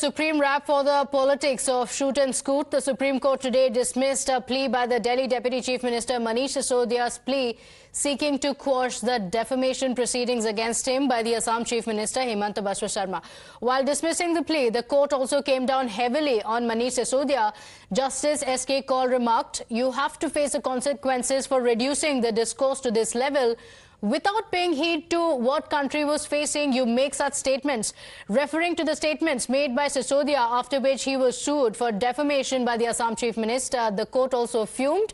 supreme wrap for the politics of shoot and scoot. The Supreme Court today dismissed a plea by the Delhi Deputy Chief Minister Manish Sisodia's plea seeking to quash the defamation proceedings against him by the Assam Chief Minister Himanta Biswa Sarma. While dismissing the plea, the court also came down heavily on Manish Sisodia. Justice S.K. Kaul remarked, "You have to face the consequences for reducing the discourse to this level. Without paying heed to what country was facing, you make such statements." Referring to the statements made by Sisodia, after which he was sued for defamation by the Assam Chief Minister, the court also fumed,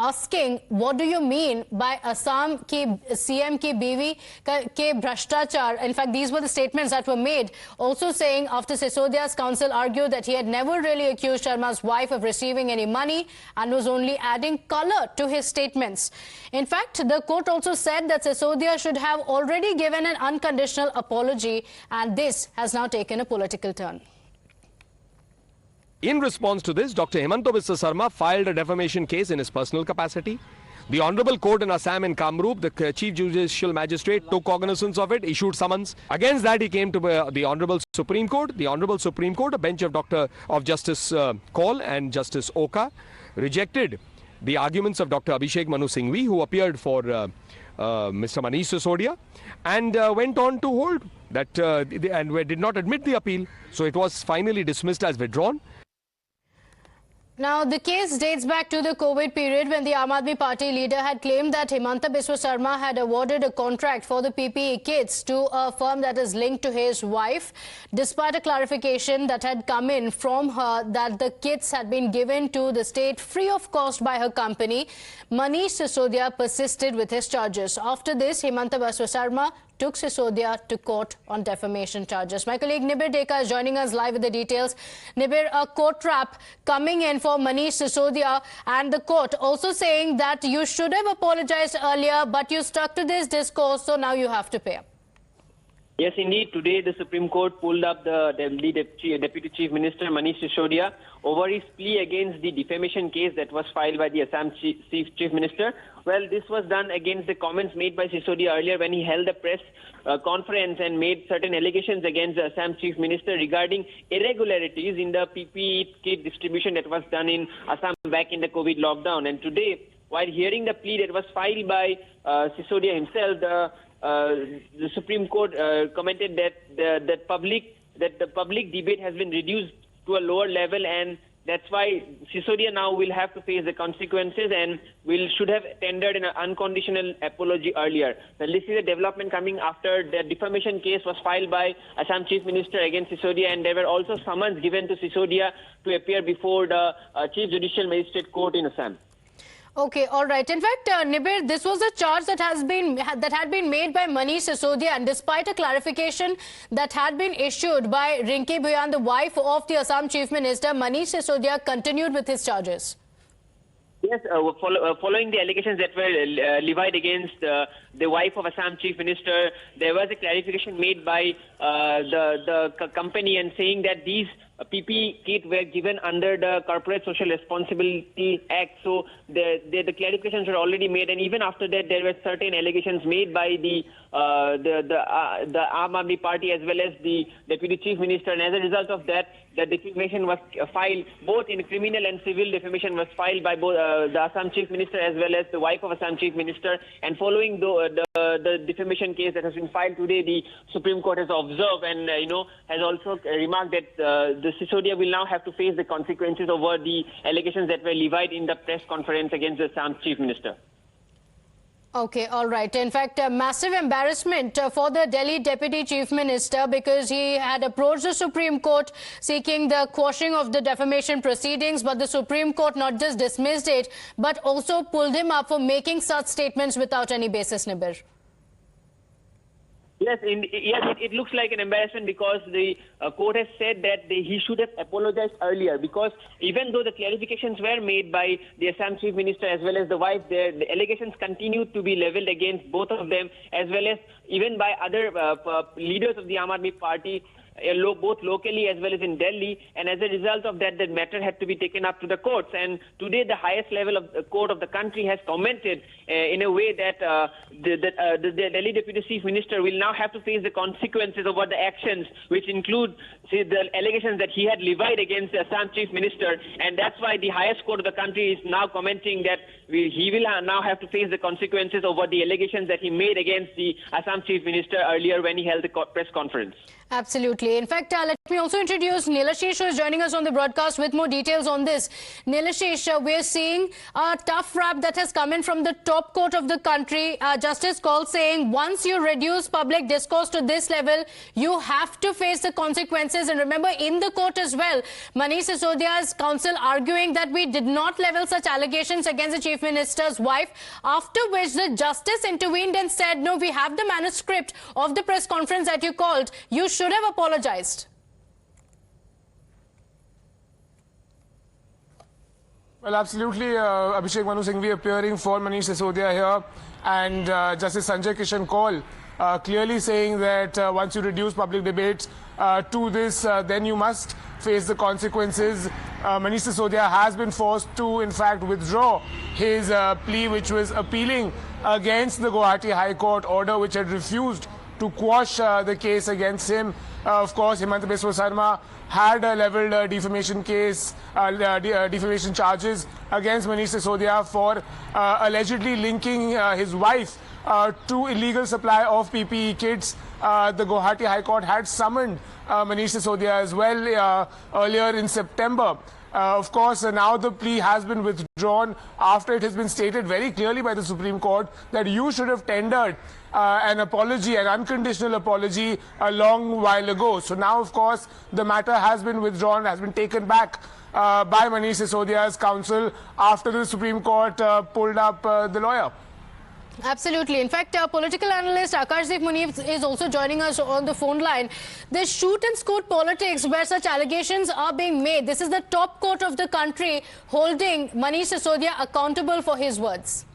asking, what do you mean by Assam ki CM ki biwi ke bhrashtachar? In fact, these were the statements that were made. Also saying, after Sisodia's counsel argued that he had never really accused Sharma's wife of receiving any money and was only adding color to his statements. In fact, the court also said that Sisodia should have already given an unconditional apology, and this has now taken a political turn. In response to this, Dr. Himanta Biswa Sarma filed a defamation case in his personal capacity. The Honorable Court in Assam and Kamrup, the Chief Judicial Magistrate, took cognizance of it, issued summons. Against that, he came to the Honorable Supreme Court. The Honorable Supreme Court, a bench of Justice Kaul and Justice Oka, rejected the arguments of Dr. Manu Singhvi, who appeared for Mr. Manish Sisodia, and went on to hold that and did not admit the appeal. So it was finally dismissed as withdrawn. Now, the case dates back to the COVID period when the Aam Aadmi Party leader had claimed that Himanta Biswa Sarma had awarded a contract for the PPE kits to a firm that is linked to his wife, despite a clarification that had come in from her that the kits had been given to the state free of cost by her company. Manish Sisodia persisted with his charges. After this, Himanta Biswa Sarma took Sisodia to court on defamation charges. My colleague Nibir Deka is joining us live with the details. Nibir, a court trap coming in for Manish Sisodia, and the court also saying that you should have apologized earlier, but you stuck to this discourse, so now you have to pay up. Yes, indeed. Today, the Supreme Court pulled up the Deputy Chief Minister Manish Sisodia over his plea against the defamation case that was filed by the Assam Chief Minister. Well, this was done against the comments made by Sisodia earlier when he held a press conference and made certain allegations against the Assam Chief Minister regarding irregularities in the PPE kit distribution that was done in Assam back in the COVID lockdown. And today, while hearing the plea that was filed by Sisodia himself, the Supreme Court commented that the public debate has been reduced to a lower level, and that's why Sisodia now will have to face the consequences and should have tendered an unconditional apology earlier. Well, this is a development coming after the defamation case was filed by Assam Chief Minister against Sisodia, and there were also summons given to Sisodia to appear before the Chief Judicial Magistrate Court in Assam. Okay, all right. In fact, Nibir, this was a charge that had been made by Manish Sisodia, and despite a clarification that had been issued by Rinki Bhuyan, the wife of the Assam Chief Minister, Manish Sisodia continued with his charges. Yes, following the allegations that were levied against the wife of Assam Chief Minister, there was a clarification made by the company and saying that these PPE kits were given under the Corporate Social Responsibility Act. So the clarifications were already made, and even after that, there were certain allegations made by the Aam Aadmi Party as well as the Deputy Chief Minister, and as a result of that, the defamation was filed, both in criminal and civil defamation was filed by both the Assam Chief Minister as well as the wife of Assam Chief Minister. And following the defamation case that has been filed today, the Supreme Court has observed and has also remarked that the Sisodia will now have to face the consequences over the allegations that were levied in the press conference against the Assam Chief Minister. Okay, all right. In fact, a massive embarrassment for the Delhi Deputy Chief Minister, because he had approached the Supreme Court seeking the quashing of the defamation proceedings, but the Supreme Court not just dismissed it, but also pulled him up for making such statements without any basis, Nibir. Yes, it looks like an embarrassment because the court has said that he should have apologized earlier, because even though the clarifications were made by the Assam Chief Minister as well as the wife, the allegations continued to be leveled against both of them, as well as even by other leaders of the Aam Aadmi Party. both locally as well as in Delhi, and as a result of that, the matter had to be taken up to the courts. And today, the highest level of the court of the country has commented in a way that the Delhi Deputy Chief Minister will now have to face the consequences over the actions, which include the allegations that he had levied against the Assam Chief Minister, and that's why the highest court of the country is now commenting that he will now have to face the consequences over the allegations that he made against the Assam Chief Minister earlier when he held the press conference. Absolutely. In fact, let me also introduce Nilashish, who is joining us on the broadcast with more details on this. Nilashish, we're seeing a tough rap that has come in from the top court of the country. Justice Kaul saying once you reduce public discourse to this level, you have to face the consequences. And remember, in the court as well, Manish Sisodia's counsel arguing that we did not level such allegations against the Chief Minister's wife, after which the justice intervened and said, no, we have the manuscript of the press conference that you called. You should have apologized. Well, absolutely, Abhishek Manu Singhvi appearing for Manish Sisodia here, and Justice Sanjay Kishan Kaul clearly saying that once you reduce public debates to this, then you must face the consequences. Manish Sisodia has been forced to, in fact, withdraw his plea, which was appealing against the Guwahati High Court order, which had refused to quash the case against him. Of course, Himanta Biswa Sarma had leveled defamation case, defamation charges against Manish Sisodia for allegedly linking his wife to illegal supply of PPE kits. The Guwahati High Court had summoned Manish Sisodia as well earlier in September. Of course, now the plea has been withdrawn after it has been stated very clearly by the Supreme Court that you should have tendered an apology, an unconditional apology, a long while ago. So now, of course, the matter has been withdrawn, has been taken back by Manish Sisodia's counsel after the Supreme Court pulled up the lawyer. Absolutely. In fact, political analyst Akashdeep Munif is also joining us on the phone line. This shoot and scoot politics where such allegations are being made. This is the top court of the country holding Manish Sisodia accountable for his words.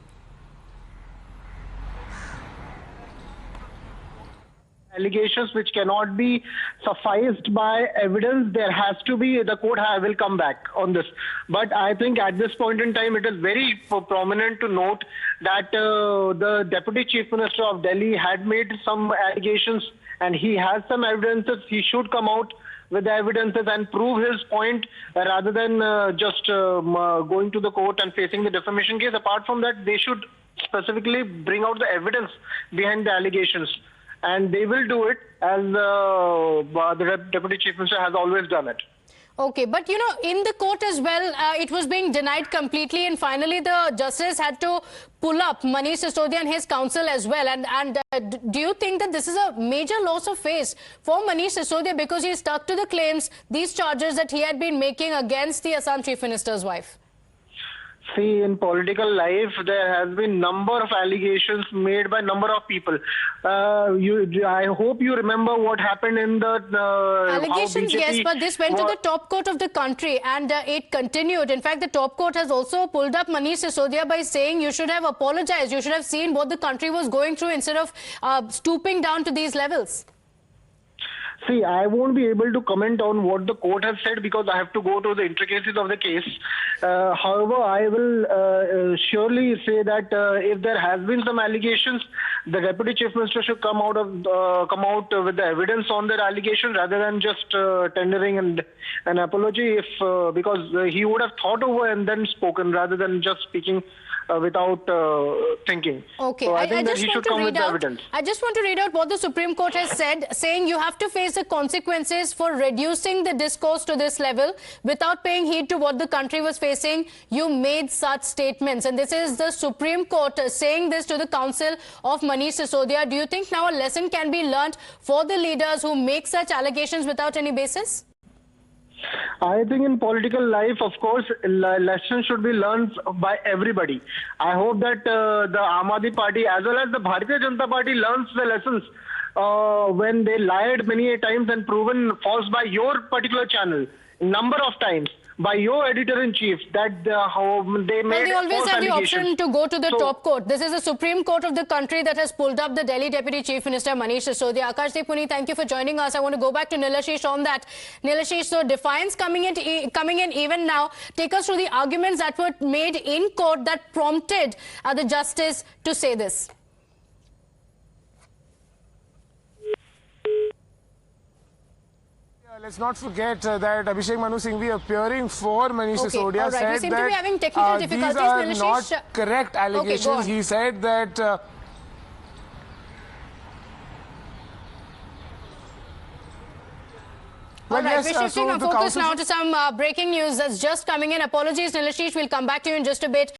Allegations which cannot be sufficed by evidence, there has to be, the court will come back on this. But I think at this point in time, it is very prominent to note that the Deputy Chief Minister of Delhi had made some allegations and he has some evidences. He should come out with the evidences and prove his point rather than just going to the court and facing the defamation case. Apart from that, they should specifically bring out the evidence behind the allegations. And they will do it as the Deputy Chief Minister has always done it. Okay, but you know, in the court as well, it was being denied completely, and finally the justice had to pull up Manish Sisodia and his counsel as well. And do you think that this is a major loss of face for Manish Sisodia because he stuck to the claims, these charges that he had been making against the Assam Chief Minister's wife? See, in political life, there has been number of allegations made by number of people. I hope you remember what happened in the... allegations, yes, but this went to the top court of the country and it continued. In fact, the top court has also pulled up Manish Sisodia by saying you should have apologized. You should have seen what the country was going through instead of stooping down to these levels. See, I won't be able to comment on what the court has said because I have to go to the intricacies of the case. However, I will surely say that if there has been some allegations, the Deputy Chief Minister should come out with the evidence on their allegation rather than just tendering an apology. Because he would have thought over and then spoken rather than just speaking without thinking. Okay, so I think that he should come with the evidence. I just want to read out what the Supreme Court has said, saying you have to face the consequences for reducing the discourse to this level without paying heed to what the country was facing. You made such statements, and this is the Supreme Court saying this to the counsel of Manish Sisodia. Do you think now a lesson can be learnt for the leaders who make such allegations without any basis? I think in political life, of course, lessons should be learned by everybody. I hope that the Aam Aadmi Party as well as the Bharatiya Janata Party learns the lessons when they lied many a times and proven false by your particular channel. number of times by your editor-in-chief that how they made Well, they always false have the allegations. option to go to the So- top court. This is the Supreme Court of the country that has pulled up the Delhi Deputy Chief Minister Manish Sisodia. Akashdeep Puni, thank you for joining us. I want to go back to Nilashish on that. Nilashish, so defiance coming in even now. Take us through the arguments that were made in court that prompted the justice to say this. Let's not forget that Abhishek Manu Singhvi appearing for Manish Sisodia all right. We said seem to be that having technical difficulties, these are Nilashish. not correct allegations. on. He said that well, All right, yes, we're shifting so our the focus counsel now to some breaking news that's just coming in. Apologies, Nilashish. We'll come back to you in just a bit.